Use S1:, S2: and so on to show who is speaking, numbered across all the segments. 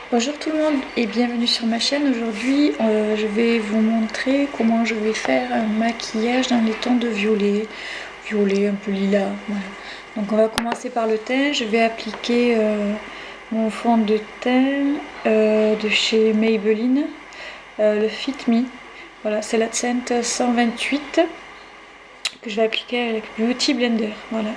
S1: Bonjour tout le monde et bienvenue sur ma chaîne. Aujourd'hui je vais vous montrer comment je vais faire un maquillage dans les tons de violet, un peu lilas. Voilà. Donc on va commencer par le teint. Je vais appliquer mon fond de teint de chez Maybelline, le Fit Me. Voilà, c'est la teinte 128 que je vais appliquer avec Beauty Blender. Voilà.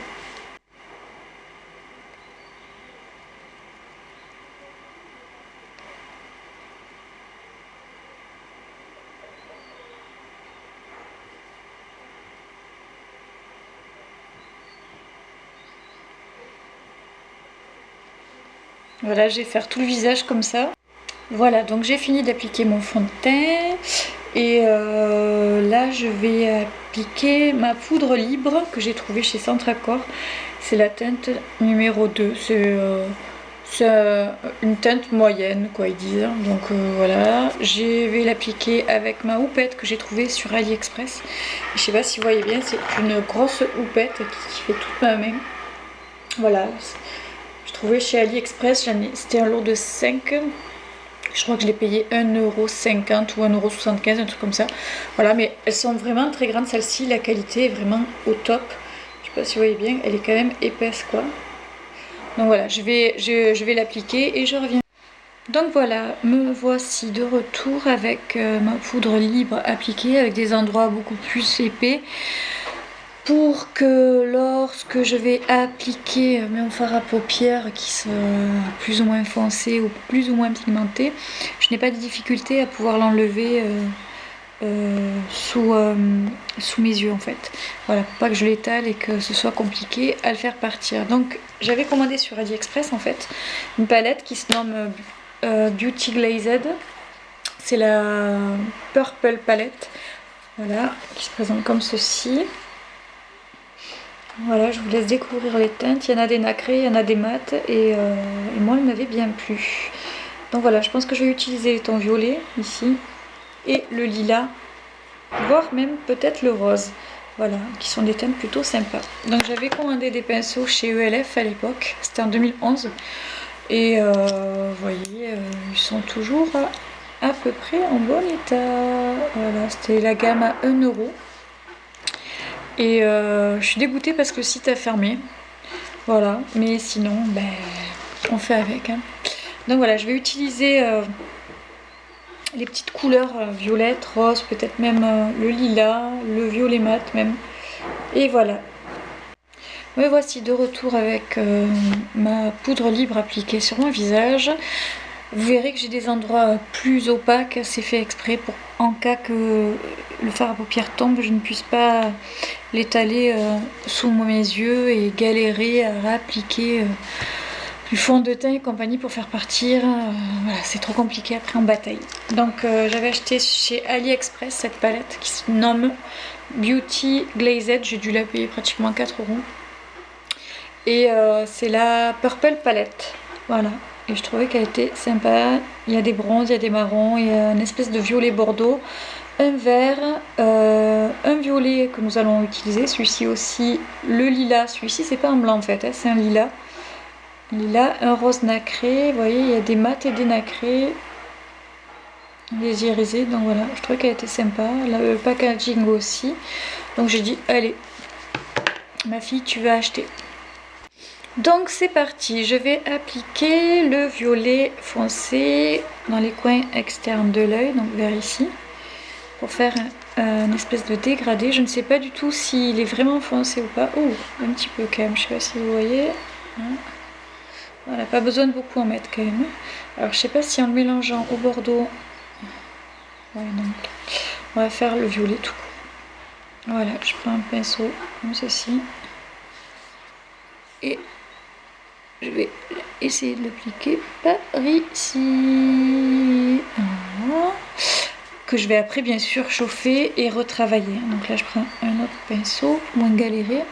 S1: Voilà, je vais faire tout le visage comme ça. Voilà, donc j'ai fini d'appliquer mon fond de teint. Et là, je vais appliquer ma poudre libre que j'ai trouvée chez Centracor. C'est la teinte numéro 2. C'est une teinte moyenne, quoi, ils disent. Donc voilà, je vais l'appliquer avec ma houppette que j'ai trouvée sur AliExpress. Je sais pas si vous voyez bien, c'est une grosse houppette qui fait toute ma main. Voilà. Je trouvais chez AliExpress, c'était un lot de 5. Je crois que je l'ai payé 1,50 € ou 1,75 €, un truc comme ça. Voilà, mais elles sont vraiment très grandes, celle-ci. La qualité est vraiment au top. Je sais pas si vous voyez bien, elle est quand même épaisse, quoi. Donc voilà, je vais l'appliquer et je reviens. Donc voilà, me voici de retour avec ma poudre libre appliquée avec des endroits beaucoup plus épais, pour que lorsque je vais appliquer mon fard à paupières qui sera plus ou moins foncé ou plus ou moins pigmenté, je n'ai pas de difficulté à pouvoir l'enlever sous mes yeux en fait. Voilà, pour pas que je l'étale et que ce soit compliqué à le faire partir. Donc j'avais commandé sur AliExpress en fait une palette qui se nomme Beauty Glazed. C'est la Purple Palette, voilà, qui se présente comme ceci. Voilà, je vous laisse découvrir les teintes. Il y en a des nacrées, il y en a des mates et moi elle m'avait bien plu. Donc voilà, je pense que je vais utiliser les tons violets ici et le lilas, voire même peut-être le rose. Voilà, qui sont des teintes plutôt sympas. Donc j'avais commandé des pinceaux chez ELF à l'époque, c'était en 2011. Et vous voyez, ils sont toujours à peu près en bon état. Voilà, c'était la gamme à 1 €. Et je suis dégoûtée parce que le site a fermé. Voilà, mais sinon, ben, on fait avec. Hein. Donc voilà, je vais utiliser les petites couleurs violettes, rose, peut-être même le lilas, le violet mat même. Et voilà. Me voici de retour avec ma poudre libre appliquée sur mon visage. Vous verrez que j'ai des endroits plus opaques, c'est fait exprès pour en cas que le fard à paupières tombe, je ne puisse pas l'étaler sous mes yeux et galérer à réappliquer du fond de teint et compagnie pour faire partir. Voilà, c'est trop compliqué après en bataille. Donc j'avais acheté chez AliExpress cette palette qui se nomme Beauty Glazed, j'ai dû la payer pratiquement 4 €. Et c'est la Purple Palette, voilà. Et je trouvais qu'elle était sympa. Il y a des bronzes, il y a des marrons, il y a une espèce de violet bordeaux, un vert, un violet que nous allons utiliser, celui-ci aussi, le lilas, celui-ci c'est pas un blanc en fait, hein, c'est un lilas. Lilas, un rose nacré, vous voyez il y a des mats et des nacrés, des irisés, donc voilà, je trouvais qu'elle était sympa. Le packaging aussi, donc j'ai dit allez, ma fille tu vas acheter. Donc c'est parti, je vais appliquer le violet foncé dans les coins externes de l'œil, donc vers ici, pour faire une espèce de dégradé. Je ne sais pas du tout s'il est vraiment foncé ou pas. Oh, un petit peu quand même, je ne sais pas si vous voyez. Voilà, pas besoin de beaucoup en mettre quand même. Alors je ne sais pas si en le mélangeant au bordeaux, ouais, donc, on va faire le violet tout court. Voilà, je prends un pinceau comme ceci et je vais essayer de l'appliquer par ici. Voilà. Que je vais après bien sûr chauffer et retravailler. Donc là je prends un autre pinceau pour moins galérer.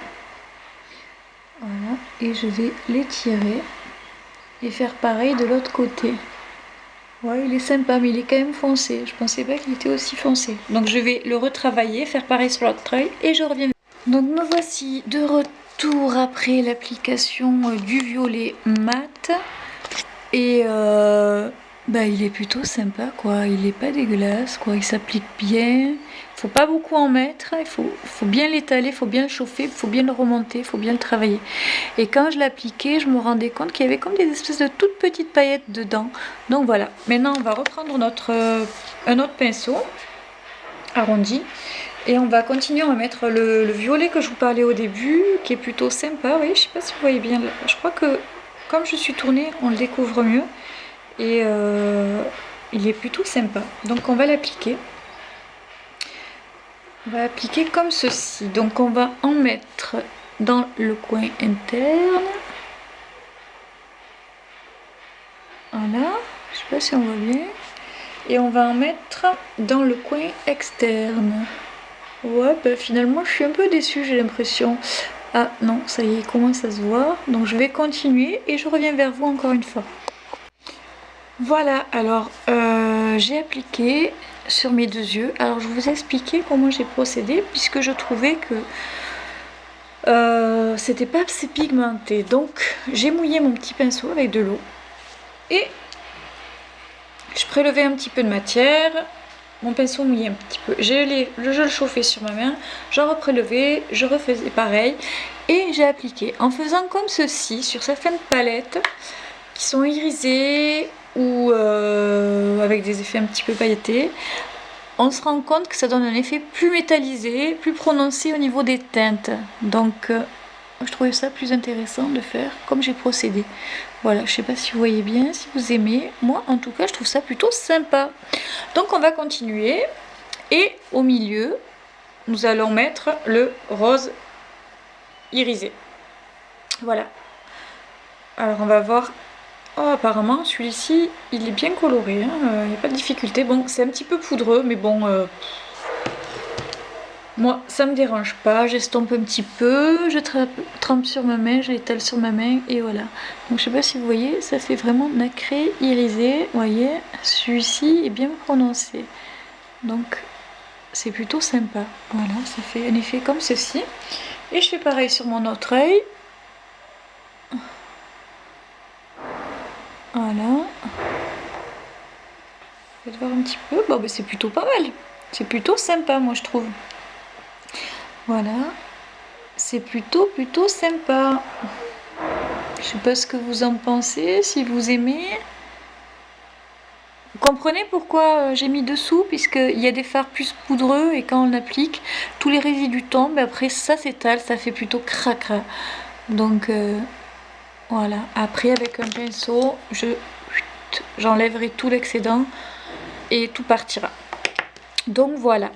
S1: Voilà. Et je vais l'étirer et faire pareil de l'autre côté. Ouais, il est sympa mais il est quand même foncé. Je pensais pas qu'il était aussi foncé. Donc je vais le retravailler, faire pareil sur l'autre œil et je reviens. Donc me voici de retour après l'application du violet mat. Et bah, il est plutôt sympa, quoi. Il est pas dégueulasse, quoi. Il s'applique bien. Faut pas beaucoup en mettre. Il faut bien l'étaler, il faut bien le chauffer, il faut bien le remonter, il faut bien le travailler. Et quand je l'appliquais, je me rendais compte qu'il y avait comme des espèces de toutes petites paillettes dedans. Donc voilà. Maintenant, on va reprendre un autre pinceau arrondi. Et on va continuer, on va mettre le violet que je vous parlais au début, qui est plutôt sympa. Oui, je sais pas si vous voyez bien. Je crois que comme je suis tournée, on le découvre mieux. Et il est plutôt sympa. Donc on va l'appliquer. On va appliquer comme ceci. Donc on va en mettre dans le coin interne. Voilà. Je sais pas si on voit bien. Et on va en mettre dans le coin externe. Ouais, bah finalement je suis un peu déçue, j'ai l'impression. Ah non, ça y est, il commence à se voir. Donc je vais continuer et je reviens vers vous encore une fois. Voilà, alors j'ai appliqué sur mes deux yeux. Alors je vous ai expliqué comment j'ai procédé puisque je trouvais que c'était pas assez pigmenté. Donc j'ai mouillé mon petit pinceau avec de l'eau et je prélevais un petit peu de matière. Mon pinceau mouillé un petit peu. Je le chauffais sur ma main, j'en reprélevé, je refaisais pareil et j'ai appliqué en faisant comme ceci sur certaines palettes qui sont irisées ou avec des effets un petit peu pailletés. On se rend compte que ça donne un effet plus métallisé, plus prononcé au niveau des teintes. Donc je trouvais ça plus intéressant de faire comme j'ai procédé. Voilà, je sais pas si vous voyez bien, si vous aimez. Moi en tout cas je trouve ça plutôt sympa. Donc on va continuer et au milieu nous allons mettre le rose irisé. Voilà. Alors on va voir. Oh, apparemment celui-ci il est bien coloré, hein. Il n'y a pas de difficulté. Bon, c'est un petit peu poudreux mais bon, moi ça me dérange pas. J'estompe un petit peu, je trempe sur ma main, je l'étale sur ma main et voilà. Donc je sais pas si vous voyez, ça fait vraiment nacré irisé. Vous voyez, celui-ci est bien prononcé. Donc c'est plutôt sympa. Voilà, ça fait un effet comme ceci. Et je fais pareil sur mon autre œil. Voilà. Faites voir un petit peu. Bon, ben, c'est plutôt pas mal. C'est plutôt sympa, moi je trouve. Voilà. C'est plutôt sympa. Je sais pas ce que vous en pensez, si vous aimez. Vous comprenez pourquoi j'ai mis dessous, puisqu'il y a des fards plus poudreux et quand on applique, tous les résidus tombent et après ça s'étale, ça fait plutôt cracra. Donc voilà. Après avec un pinceau, j'enlèverai tout l'excédent et tout partira. Donc voilà.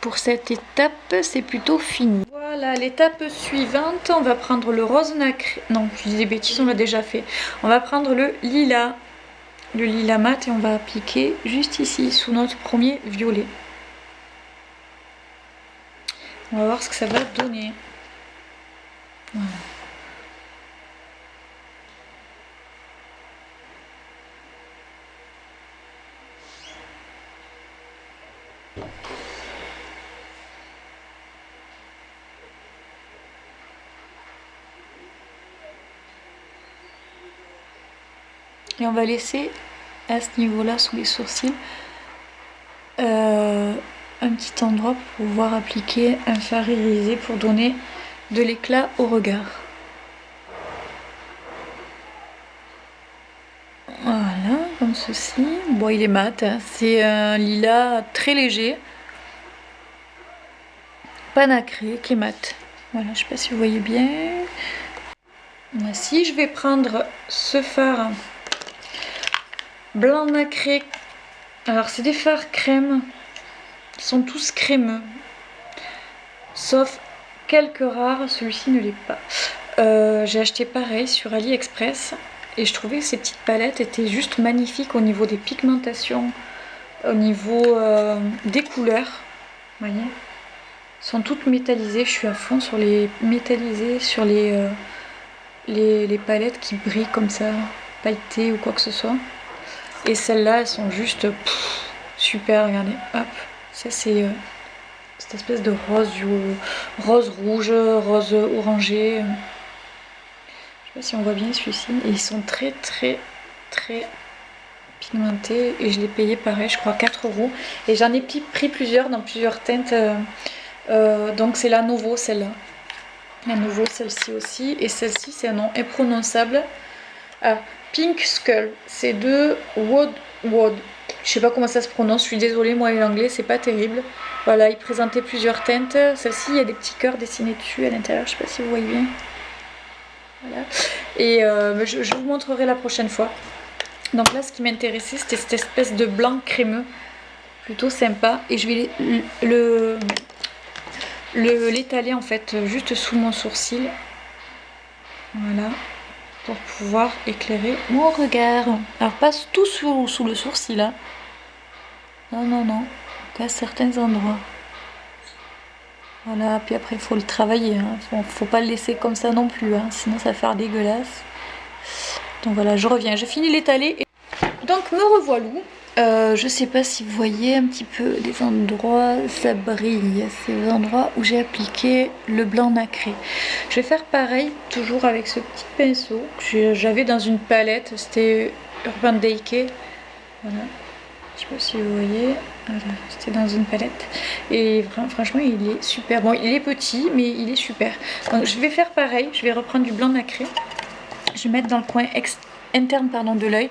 S1: Pour cette étape, c'est plutôt fini. Voilà, l'étape suivante, on va prendre le rose nacré. Non, je dis des bêtises, on l'a déjà fait. On va prendre le lilas mat et on va appliquer juste ici, sous notre premier violet. On va voir ce que ça va donner. Voilà. Et on va laisser à ce niveau-là, sous les sourcils, un petit endroit pour pouvoir appliquer un fard irisé pour donner de l'éclat au regard. Voilà, comme ceci. Bon, il est mat, hein. C'est un lilas très léger, pas nacré, qui est mat. Voilà, je sais pas si vous voyez bien. Voici, je vais prendre ce fard blanc nacré. Alors c'est des fards crème, ils sont tous crémeux, sauf quelques rares, celui-ci ne l'est pas. J'ai acheté pareil sur AliExpress et je trouvais que ces petites palettes étaient juste magnifiques au niveau des pigmentations, au niveau des couleurs. Vous voyez, sont toutes métallisées. Je suis à fond sur les métallisées, sur les palettes qui brillent comme ça, pailletées ou quoi que ce soit. Et celles-là, elles sont juste super, regardez, hop, ça c'est cette espèce de rose rouge, rose orangé. Je sais pas si on voit bien celui-ci. Et ils sont très pigmenté et je l'ai payé pareil, je crois 4 €. Et j'en ai pris plusieurs dans plusieurs teintes. Donc c'est la Novo, celle-là. La Novo, celle-ci aussi. Et celle-ci, c'est un nom imprononçable. Ah, Pink Skull. C'est de Wood. Je sais pas comment ça se prononce, je suis désolée, moi l'anglais c'est pas terrible. Voilà, il présentait plusieurs teintes. Celle-ci, il y a des petits cœurs dessinés dessus à l'intérieur, je sais pas si vous voyez bien. Voilà. Et je vous montrerai la prochaine fois. Donc là, ce qui m'intéressait, c'était cette espèce de blanc crémeux, plutôt sympa. Et je vais l'étaler en fait juste sous mon sourcil. Voilà, pour pouvoir éclairer mon regard. Alors pas tout sous le sourcil, hein. Non, qu'à certains endroits. Voilà, puis après il faut le travailler, hein. Faut pas le laisser comme ça non plus, hein, sinon ça va faire dégueulasse. Donc voilà, je reviens, je finis l'étaler. Donc me revoilà. Je sais pas si vous voyez un petit peu les endroits, ça brille, c'est les endroits où j'ai appliqué le blanc nacré. Je vais faire pareil, toujours avec ce petit pinceau que j'avais dans une palette, c'était Urban Decay. Voilà, je sais pas si vous voyez, voilà, c'était dans une palette. Et franchement, il est super. Bon, il est petit, mais il est super. Donc je vais faire pareil, je vais reprendre du blanc nacré. Je vais mettre dans le coin interne de l'œil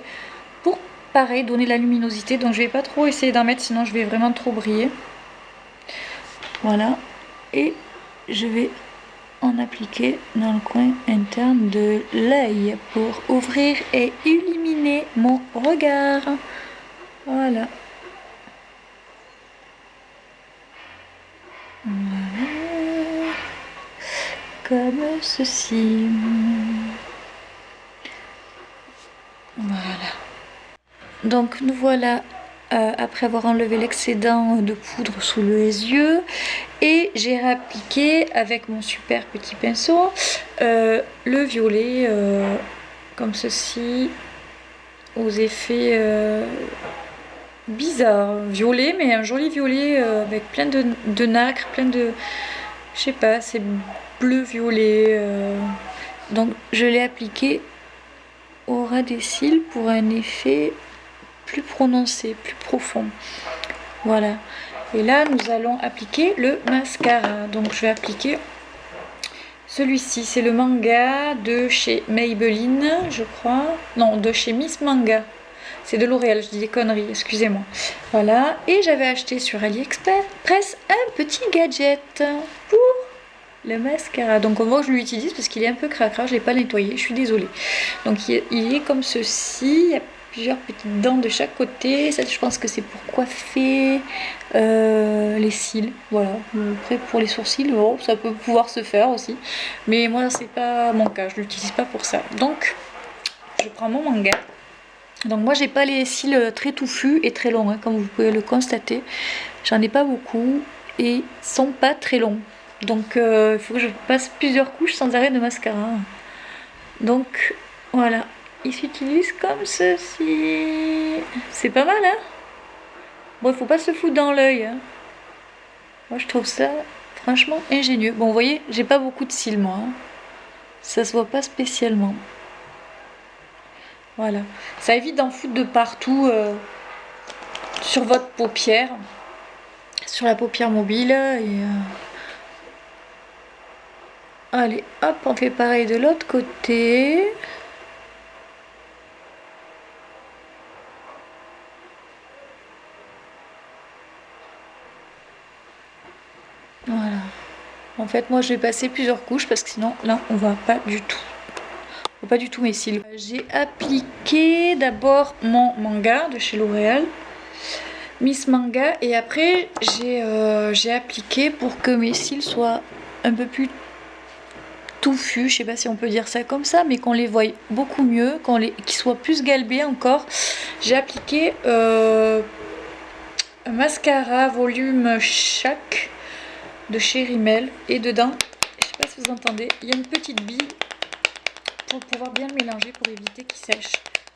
S1: pour pareil donner la luminosité. Donc je vais pas trop essayer d'en mettre, sinon je vais vraiment trop briller. Voilà, et je vais en appliquer dans le coin interne de l'œil pour ouvrir et illuminer mon regard. Voilà. Voilà. Comme ceci. Voilà. Donc nous voilà après avoir enlevé l'excédent de poudre sous les yeux, et j'ai réappliqué avec mon super petit pinceau le violet comme ceci, aux effets bizarres, violet, mais un joli violet avec plein de nacre, plein de, je sais pas, c'est bleu violet. Donc je l'ai appliqué au ras des cils pour un effet plus prononcé, plus profond. Voilà. Et là, nous allons appliquer le mascara. Donc, je vais appliquer celui-ci. C'est le manga de chez Maybelline, je crois. Non, de chez Miss Manga. C'est de L'Oréal, je dis des conneries, excusez-moi. Voilà. Et j'avais acheté sur AliExpress un petit gadget pour le mascara. Donc, on voit que je l'utilise parce qu'il est un peu cracra. Je ne l'ai pas nettoyé, je suis désolée. Donc, il est comme ceci. Il y a plusieurs petites dents de chaque côté. Ça, je pense que c'est pour coiffer les cils. Voilà. Après, pour les sourcils, bon, ça peut pouvoir se faire aussi. Mais moi, c'est pas mon cas. Je l'utilise pas pour ça. Donc, je prends mon manga. Donc, moi, j'ai pas les cils très touffus et très longs, hein, comme vous pouvez le constater. J'en ai pas beaucoup et ils sont pas très longs. Donc, il faut que je passe plusieurs couches sans arrêt de mascara. Donc, voilà. Il s'utilise comme ceci. C'est pas mal, hein? Bon, il faut pas se foutre dans l'œil, hein. Moi, je trouve ça franchement ingénieux. Bon, vous voyez, j'ai pas beaucoup de cils, moi, hein. Ça se voit pas spécialement. Voilà. Ça évite d'en foutre de partout sur votre paupière. Sur la paupière mobile. Et, allez, hop, on fait pareil de l'autre côté. Voilà. En fait, moi, je vais passer plusieurs couches parce que sinon, là, on voit pas du tout. On voit pas du tout mes cils. J'ai appliqué d'abord mon manga de chez L'Oréal, Miss Manga, et après, j'ai appliqué pour que mes cils soient un peu plus touffus. Je sais pas si on peut dire ça comme ça, mais qu'on les voie beaucoup mieux, qu'ils soient plus galbés encore. J'ai appliqué un mascara volume chaque de chez Rimmel, et dedans, je sais pas si vous entendez, il y a une petite bille pour pouvoir bien le mélanger pour éviter qu'il sèche.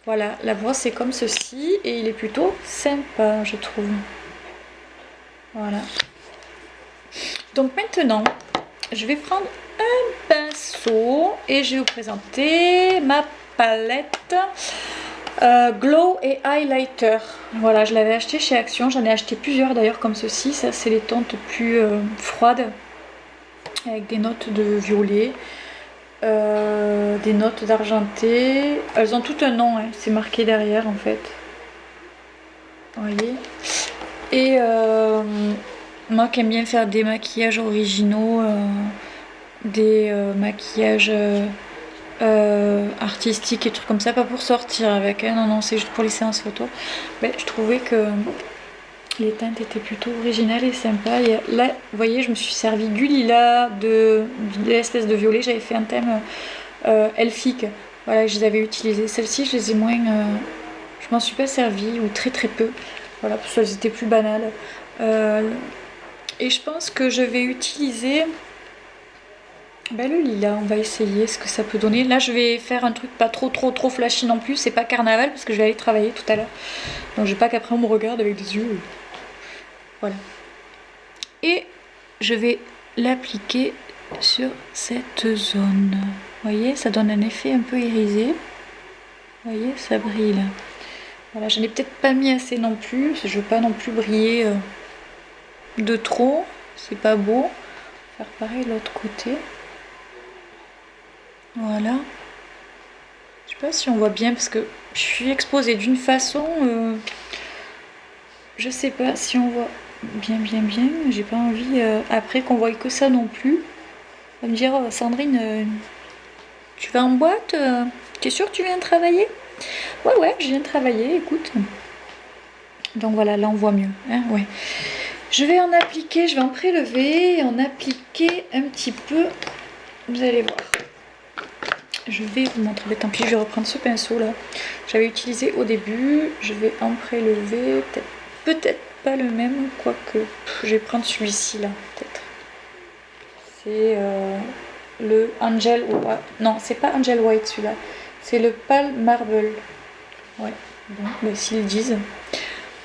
S1: Voilà, la brosse est comme ceci et il est plutôt sympa, je trouve. Voilà. Donc maintenant, je vais prendre un pinceau et je vais vous présenter ma palette Glow et Highlighter. Voilà, je l'avais acheté chez Action. J'en ai acheté plusieurs d'ailleurs comme ceci. Ça, c'est les teintes plus froides. Avec des notes de violet. Des notes d'argenté. Elles ont tout un nom, hein. C'est marqué derrière en fait. Vous voyez. Et moi qui aime bien faire des maquillages originaux, des maquillages artistiques et trucs comme ça, pas pour sortir avec, hein, non, non, c'est juste pour les séances photo. Mais je trouvais que les teintes étaient plutôt originales et sympas. Et là, vous voyez, je me suis servi du lilas, de l'espèce de violet. J'avais fait un thème elfique. Voilà, je les avais utilisées. Celles-ci, je les ai moins. Je m'en suis pas servi, ou très très peu. Voilà, parce qu'elles étaient plus banales. Et je pense que je vais utiliser le lilas. On va essayer ce que ça peut donner. Là, je vais faire un truc pas trop flashy non plus. C'est pas carnaval parce que je vais aller travailler tout à l'heure. Donc, j'ai pas qu'après on me regarde avec des yeux. Voilà. Et je vais l'appliquer sur cette zone. Vous voyez, ça donne un effet un peu irisé. Vous voyez, ça brille là. Voilà, je n'ai peut-être pas mis assez non plus. Je veux pas non plus briller de trop. C'est pas beau. Faire pareil de l'autre côté. Voilà. Je sais pas si on voit bien parce que je suis exposée d'une façon. Je sais pas si on voit bien. J'ai pas envie après qu'on voie que ça non plus. On va me dire Sandrine, tu vas en boîte t'es sûre que tu viens travailler? Ouais, je viens travailler, écoute. Donc voilà, là on voit mieux. Hein, ouais. Je vais en appliquer, je vais en prélever et en appliquer un petit peu. Vous allez voir. Je vais vous montrer. Tant pis, je vais reprendre ce pinceau là. J'avais utilisé au début. Je vais en prélever. Peut-être pas le même, quoique. Je vais prendre celui-ci là, peut-être. C'est le Angel. Non, c'est pas Angel White celui-là. C'est le Pale Marble. Ouais, bon, s'ils disent.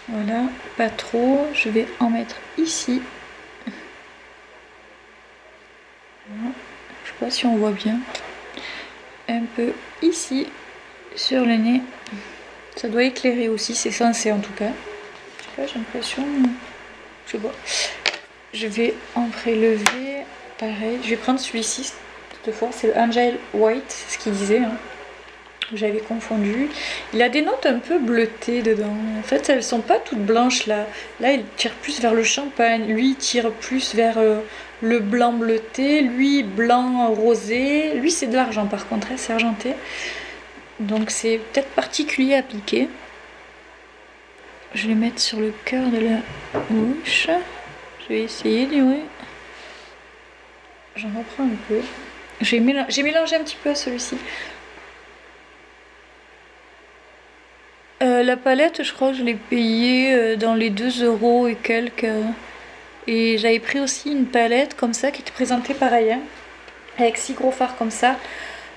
S1: Voilà, pas trop. Je vais en mettre ici. Voilà. Je sais pas si on voit bien. Un peu ici, sur le nez. Ça doit éclairer aussi, c'est censé en tout cas. Je sais pas, j'ai l'impression. Je sais pas. Je vais en prélever. Pareil, je vais prendre celui-ci cette fois. C'est le Angel White, c'est ce qu'il disait. Hein. J'avais confondu. Il a des notes un peu bleutées dedans. En fait, elles sont pas toutes blanches là. Là, il tire plus vers le champagne. Lui, il tire plus vers le blanc bleuté. Lui, blanc rosé. Lui, c'est de l'argent par contre, hein, c'est argenté. Donc, c'est peut-être particulier à appliquer. Je vais le mettre sur le cœur de la bouche. Je vais essayer de... Ouais. J'en reprends un peu. J'ai mélangé un petit peu à celui-ci. La palette, je crois que je l'ai payée dans les 2 € et quelques. Et j'avais pris aussi une palette comme ça qui était présentée pareil, hein, avec 6 gros fards comme ça.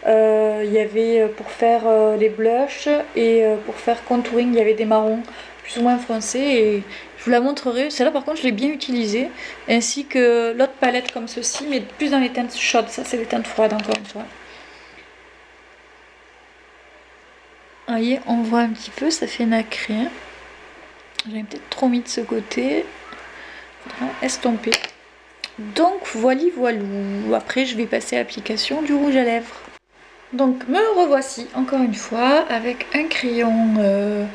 S1: Il y avait pour faire les blushs et pour faire contouring, il y avait des marrons plus ou moins foncés. Et je vous la montrerai. Celle-là, par contre, je l'ai bien utilisée. Ainsi que l'autre palette comme ceci, mais plus dans les teintes chaudes. Ça, c'est les teintes froides, encore une fois. Vous voyez, on voit un petit peu, ça fait nacré. J'avais peut-être trop mis de ce côté. Faudra estomper. Donc voilou. Après, je vais passer à l'application du rouge à lèvres. Donc me revoici encore une fois avec un crayon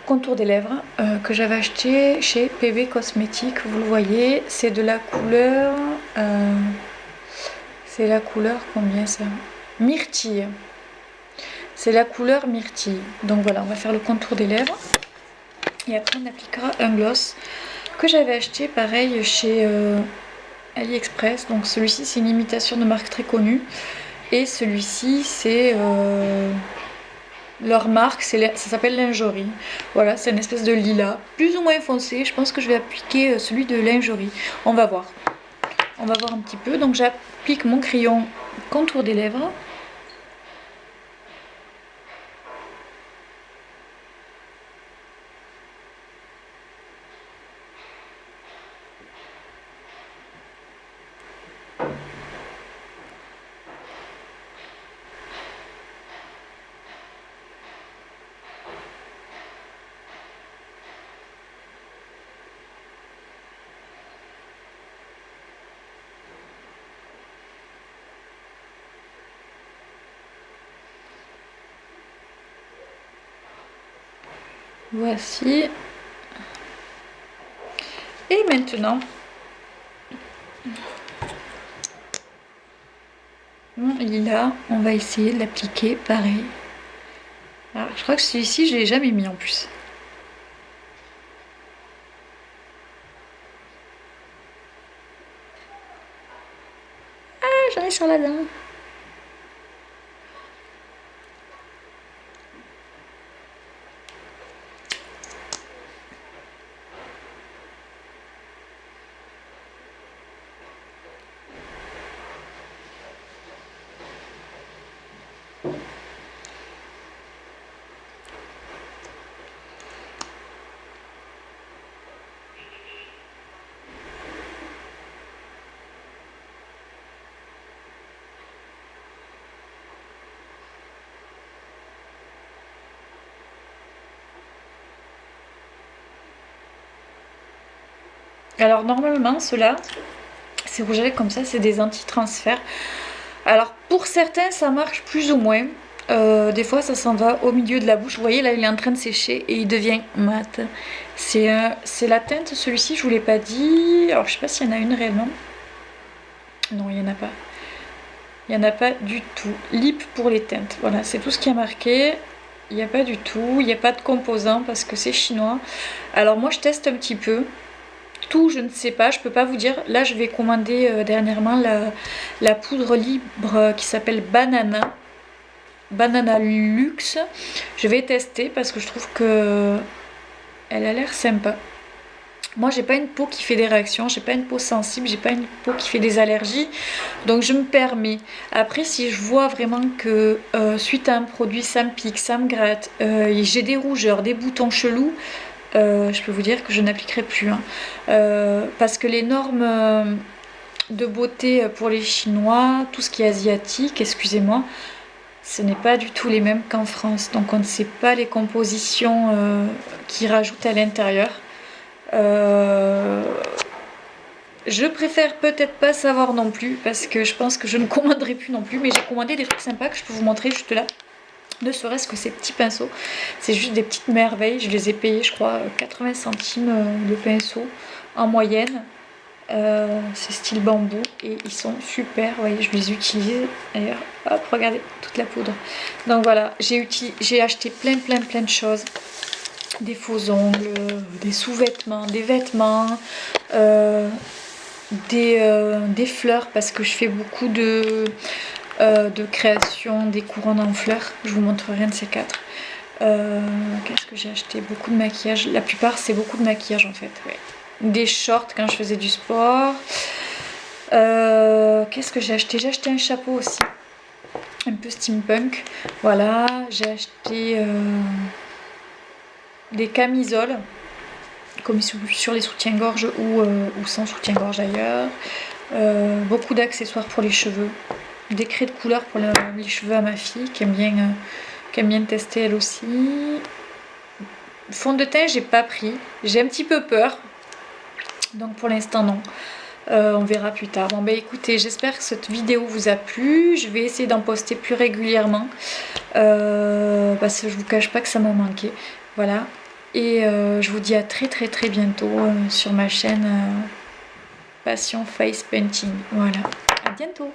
S1: contour des lèvres que j'avais acheté chez PB Cosmétiques. Vous le voyez, c'est de la couleur... c'est la couleur combien ça? Myrtille. C'est la couleur myrtille. Donc voilà, on va faire le contour des lèvres. Et après on appliquera un gloss que j'avais acheté pareil chez AliExpress. Donc celui-ci c'est une imitation de marque très connue. Et celui-ci c'est leur marque, ça s'appelle Lingerie. Voilà, c'est une espèce de lilas, plus ou moins foncé. Je pense que je vais appliquer celui de Lingerie. On va voir. On va voir un petit peu. Donc j'applique mon crayon contour des lèvres. Voici. Et maintenant, mon lilas, on va essayer de l'appliquer pareil. Alors, je crois que celui-ci, je l'ai jamais mis en plus. Ah, j'en ai sur la dent. Alors normalement, ceux-là, ces rouges à lèvres comme ça, c'est des anti-transferts. Alors pour certains, ça marche plus ou moins. Des fois, ça s'en va au milieu de la bouche. Vous voyez, là, il est en train de sécher et il devient mat. C'est la teinte, celui-ci, je vous l'ai pas dit. Alors, je sais pas s'il y en a une réellement. Non, il n'y en a pas. Il n'y en a pas du tout. Lip pour les teintes. Voilà, c'est tout ce qui est marqué. Il n'y a pas du tout. Il n'y a pas de composants parce que c'est chinois. Alors, moi, je teste un petit peu. Tout, je ne sais pas, je peux pas vous dire. Là, je vais commander dernièrement la poudre libre qui s'appelle Banana Luxe. Je vais tester parce que je trouve que elle a l'air sympa. Moi, j'ai pas une peau qui fait des réactions, j'ai pas une peau sensible, j'ai pas une peau qui fait des allergies, donc je me permets. Après, si je vois vraiment que suite à un produit, ça me pique, ça me gratte, j'ai des rougeurs, des boutons chelous, je peux vous dire que je n'appliquerai plus. Hein. Parce que les normes de beauté pour les Chinois, tout ce qui est asiatique, excusez-moi, ce n'est pas du tout les mêmes qu'en France. Donc on ne sait pas les compositions qu'ils rajoutent à l'intérieur. Je préfère peut-être pas savoir non plus parce que je pense que je ne commanderai plus non plus. Mais j'ai commandé des trucs sympas que je peux vous montrer juste là. Ne serait-ce que ces petits pinceaux, c'est juste des petites merveilles. Je les ai payés, je crois, 80 centimes le pinceau en moyenne. C'est style bambou et ils sont super. Vous voyez, je les utilise d'ailleurs. Hop, regardez toute la poudre. Donc voilà, j'ai acheté plein de choses. Des faux ongles, des sous-vêtements, des vêtements, des fleurs parce que je fais beaucoup de création des couronnes en fleurs. Je vous montrerai un de ces quatre. Qu'est-ce que j'ai acheté? Beaucoup de maquillage. La plupart, c'est beaucoup de maquillage en fait. Ouais. Des shorts quand je faisais du sport. Qu'est-ce que j'ai acheté? J'ai acheté un chapeau aussi. Un peu steampunk. Voilà. J'ai acheté des camisoles. Comme sur les soutiens-gorge ou sans soutien-gorge d'ailleurs. Beaucoup d'accessoires pour les cheveux. Des craies de couleur pour les cheveux à ma fille qui aime bien tester elle aussi. Fond de teint, j'ai pas pris. J'ai un petit peu peur. Donc pour l'instant, non. On verra plus tard. Bon, ben écoutez, j'espère que cette vidéo vous a plu. Je vais essayer d'en poster plus régulièrement. Parce que je vous cache pas que ça m'a manqué. Voilà. Et je vous dis à très bientôt sur ma chaîne Passion Face Painting. Voilà. À bientôt.